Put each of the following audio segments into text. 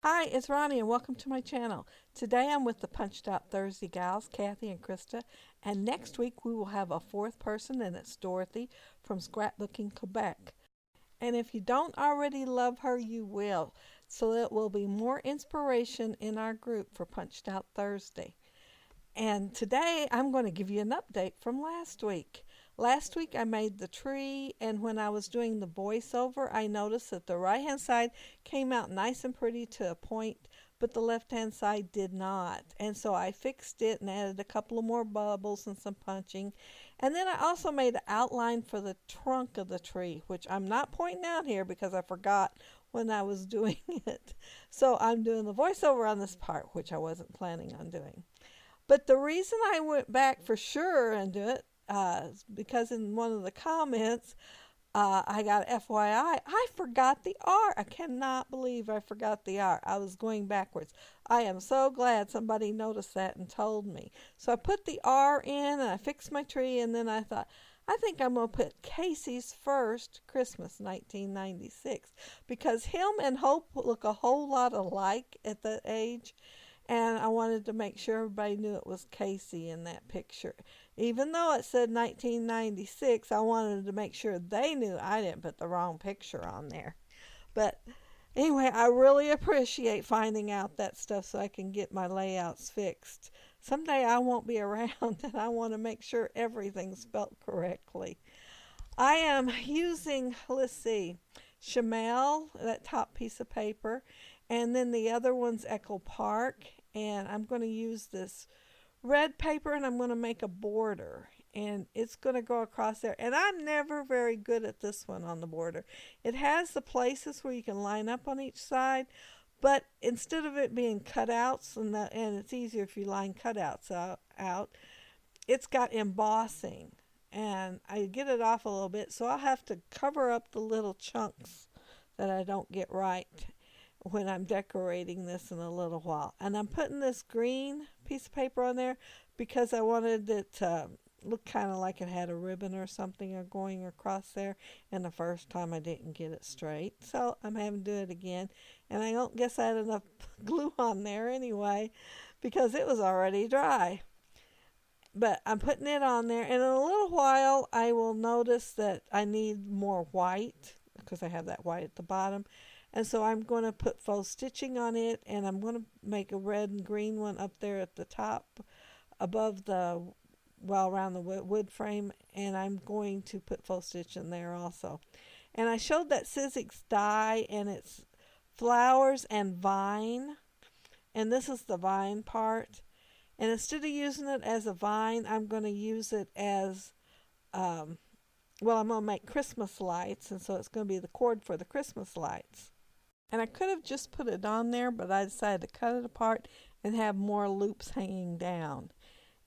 Hi, it's Ronnie and welcome to my channel. Today I'm with the Punched Out Thursday gals, Kathy and Krista, and next week we will have a fourth person and it's Dorothy from Scrapbook in Quebec. And if you don't already love her, you will. So it will be more inspiration in our group for Punched Out Thursday. And today I'm going to give you an update from last week. Last week I made the tree, and when I was doing the voiceover, I noticed that the right hand side came out nice and pretty to a point, but the left hand side did not. And so I fixed it and added a couple of more bubbles and some punching. And then I also made an outline for the trunk of the tree, which I'm not pointing out here because I forgot when I was doing it. So I'm doing the voiceover on this part, which I wasn't planning on doing. But the reason I went back for sure and do it is because in one of the comments, I got FYI, I forgot the R. I cannot believe I forgot the R. I was going backwards. I am so glad somebody noticed that and told me. So I put the R in and I fixed my tree, and then I thought, I think I'm going to put Casey's First Christmas 1996 because him and Hope look a whole lot alike at that age. And I wanted to make sure everybody knew it was Casey in that picture. Even though it said 1996, I wanted to make sure they knew I didn't put the wrong picture on there. But anyway, I really appreciate finding out that stuff so I can get my layouts fixed. Someday I won't be around and I want to make sure everything's spelled correctly. I am using, let's see, Chamel, that top piece of paper, and then the other one's Echo Park, and I'm going to use this red paper and I'm going to make a border, and it's going to go across there. And I'm never very good at this one on the border. It has the places where you can line up on each side, but instead of it being cutouts, and it's easier if you line cutouts out, it's got embossing, and I get it off a little bit, so I'll have to cover up the little chunks that I don't get right when I'm decorating this in a little while. And I'm putting this green piece of paper on there because I wanted it to look kind of like it had a ribbon or something going across there. And the first time I didn't get it straight, so I'm having to do it again. And I don't guess I had enough glue on there anyway because it was already dry. But I'm putting it on there, and in a little while I will notice that I need more white because I have that white at the bottom. And so I'm going to put faux stitching on it, and I'm going to make a red and green one up there at the top above the, well, around the wood frame, and I'm going to put faux stitch in there also. And I showed that Sizzix die, and it's flowers and vine, and this is the vine part. And instead of using it as a vine, I'm going to use it as, well, I'm going to make Christmas lights, and so it's going to be the cord for the Christmas lights. And I could have just put it on there, but I decided to cut it apart and have more loops hanging down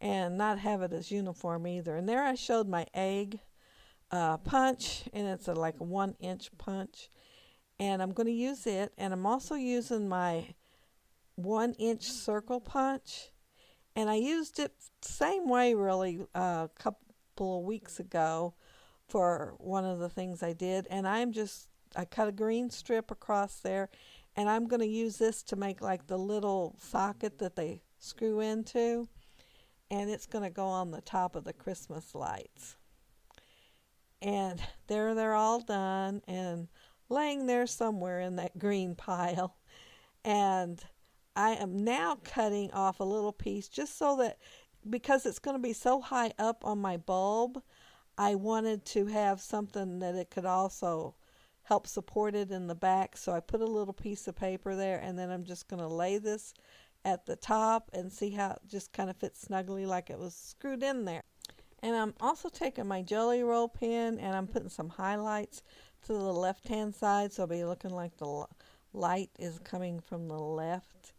and not have it as uniform either. And there I showed my egg punch, and it's like a 1-inch punch. And I'm going to use it, and I'm also using my 1-inch circle punch. And I used it same way really a couple of weeks ago for one of the things I did. And I cut a green strip across there, and I'm going to use this to make like the little socket that they screw into, and it's going to go on the top of the Christmas lights. And there they're all done and laying there somewhere in that green pile. And I am now cutting off a little piece just so that, because it's going to be so high up on my bulb, I wanted to have something that it could also help support it in the back. So I put a little piece of paper there, and then I'm just going to lay this at the top and see how it just kind of fits snugly like it was screwed in there. And I'm also taking my jelly roll pen and I'm putting some highlights to the left hand side, so it'll be looking like the light is coming from the left.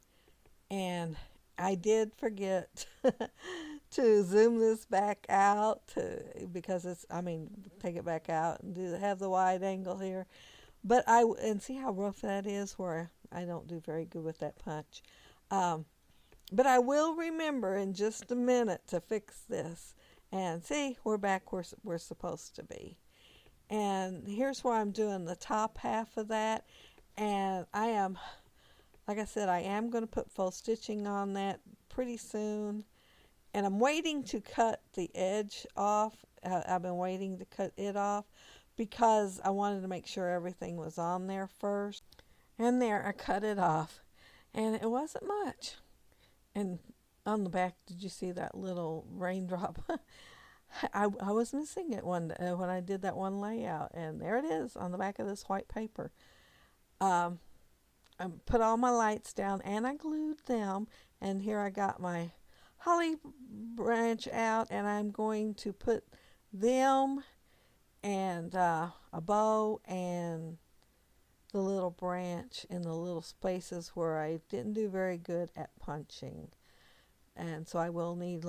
And I did forget to zoom this back out because take it back out and have the wide angle here. But and see how rough that is where I don't do very good with that punch. But I will remember in just a minute to fix this. And see, we're back where we're supposed to be. And here's where I'm doing the top half of that. And I am like I said, I am going to put faux stitching on that pretty soon. And I'm waiting to cut the edge off. I've been waiting to cut it off because I wanted to make sure everything was on there first. And there, I cut it off. And it wasn't much. And on the back, did you see that little raindrop? I was missing it when I did that one layout. And there it is on the back of this white paper. I put all my lights down and I glued them. And here I got my holly branch out, and I'm going to put them and a bow and the little branch in the little spaces where I didn't do very good at punching. And so I will need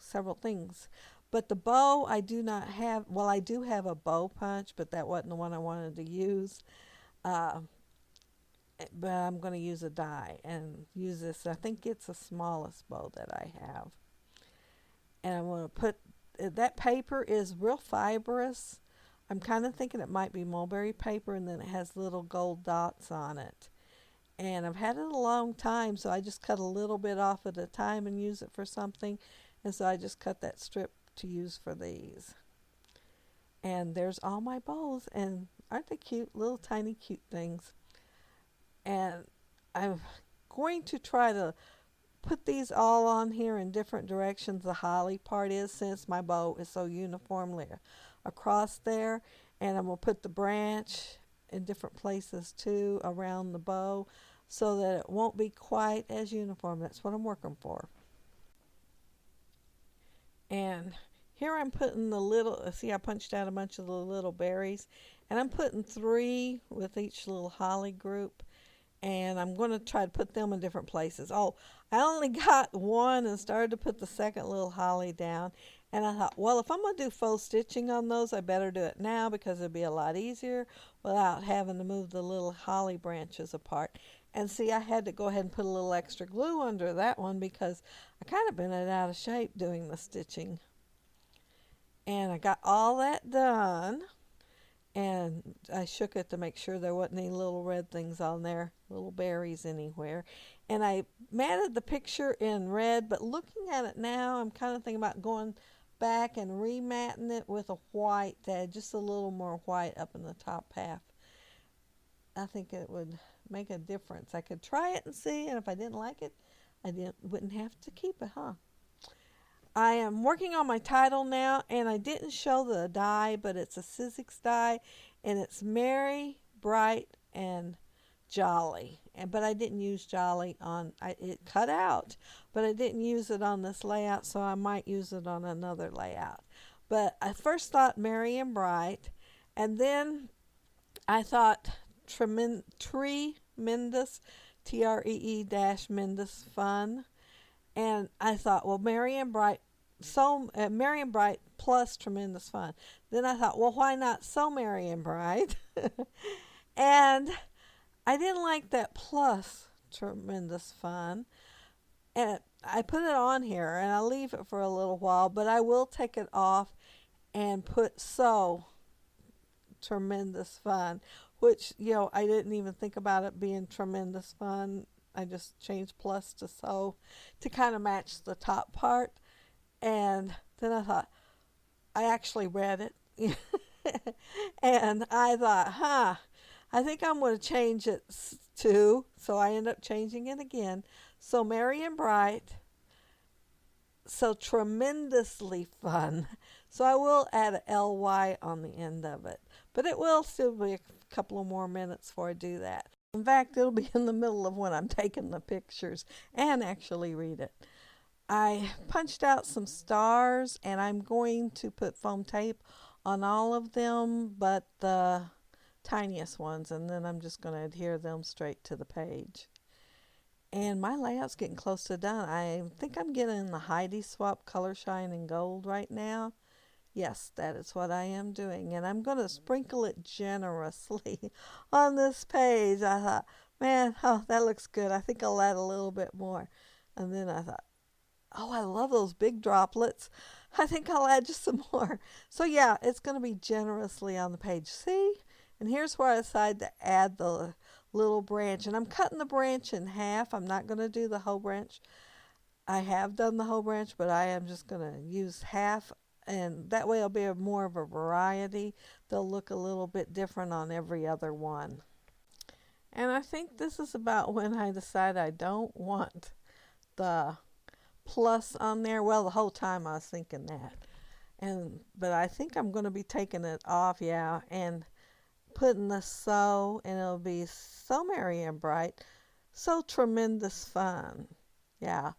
several things. But the bow I do not have. Well, I do have a bow punch, but that wasn't the one I wanted to use. But I'm going to use a die and use this. I think it's the smallest bow that I have. And I'm going to put, that paper is real fibrous. I'm kind of thinking it might be mulberry paper, and then it has little gold dots on it. And I've had it a long time, so I just cut a little bit off at a time and use it for something. And so I just cut that strip to use for these. And there's all my bows, and aren't they cute? Little tiny cute things. And I'm going to try to put these all on here in different directions. The holly part is, since my bow is so uniformly across there. And I'm going to put the branch in different places too around the bow so that it won't be quite as uniform. That's what I'm working for. And here I'm putting the little, see, I punched out a bunch of the little berries. And I'm putting 3 with each little holly group. And I'm going to try to put them in different places. Oh, I only got one and started to put the second little holly down. And I thought, well, if I'm going to do faux stitching on those, I better do it now because it'll be a lot easier without having to move the little holly branches apart. And see, I had to go ahead and put a little extra glue under that one because I kind of been out of shape doing the stitching. And I got all that done. And I shook it to make sure there wasn't any little red things on there, little berries anywhere. And I matted the picture in red, but looking at it now, I'm kind of thinking about going back and rematting it with a white to add just a little more white up in the top half. I think it would make a difference. I could try it and see, and if I didn't like it, wouldn't have to keep it, huh? I am working on my title now, and I didn't show the die, but it's a Sizzix die, and it's Merry, Bright, and Jolly. But I didn't use Jolly on, it cut out, but I didn't use it on this layout, so I might use it on another layout. But I first thought Merry and Bright, and then I thought Tremendous, Tree-Mendous Fun. And I thought, well, Merry and Bright plus Tremendous Fun. Then I thought, well, why not So Merry and Bright? And I didn't like that plus Tremendous Fun. And I put it on here, and I'll leave it for a little while, but I will take it off and put So Tremendous Fun, which, I didn't even think about it being Tremendous Fun. I just changed plus to so to kind of match the top part. And then I thought, I actually read it. And I thought, I think I'm going to change it to, so I end up changing it again. So Merry and Bright, So Tremendously Fun. So I will add a LY on the end of it. But it will still be a couple of more minutes before I do that. In fact, it'll be in the middle of when I'm taking the pictures and actually read it. I punched out some stars, and I'm going to put foam tape on all of them, but the tiniest ones, and then I'm just going to adhere them straight to the page. And my layout's getting close to done. I think I'm getting the Heidi Swap Color Shine in Gold right now. Yes, that is what I am doing. And I'm going to sprinkle it generously on this page. I thought, man, that looks good. I think I'll add a little bit more. And then I thought, I love those big droplets. I think I'll add just some more. So yeah, it's going to be generously on the page. See? And here's where I decided to add the little branch. And I'm cutting the branch in half. I'm not going to do the whole branch. I have done the whole branch, but I am just going to use half, and that way it'll be more of a variety. They'll look a little bit different on every other one. And I think this is about when I decide I don't want the plus on there. Well, the whole time I was thinking that. But I think I'm going to be taking it off, yeah, and putting the so, and it'll be so merry and bright, so tremendous fun. Yeah,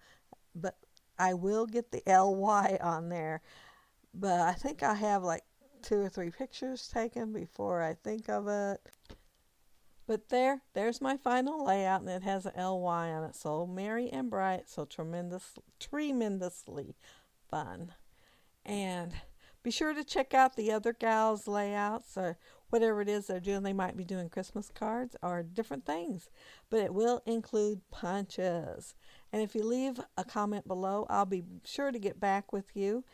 but I will get the LY on there. But I think I have like 2 or 3 pictures taken before I think of it. But there's my final layout, and it has an LY on it. So merry and bright, so tremendously fun. And be sure to check out the other gals' layouts or whatever it is they're doing. They might be doing Christmas cards or different things, but it will include punches. And if you leave a comment below, I'll be sure to get back with you.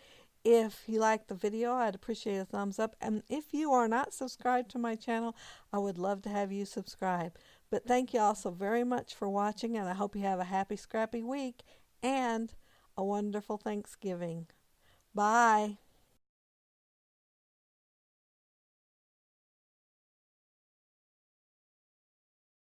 If you like the video, I'd appreciate a thumbs up. And if you are not subscribed to my channel, I would love to have you subscribe. But thank you all so very much for watching, and I hope you have a happy, scrappy week and a wonderful Thanksgiving. Bye.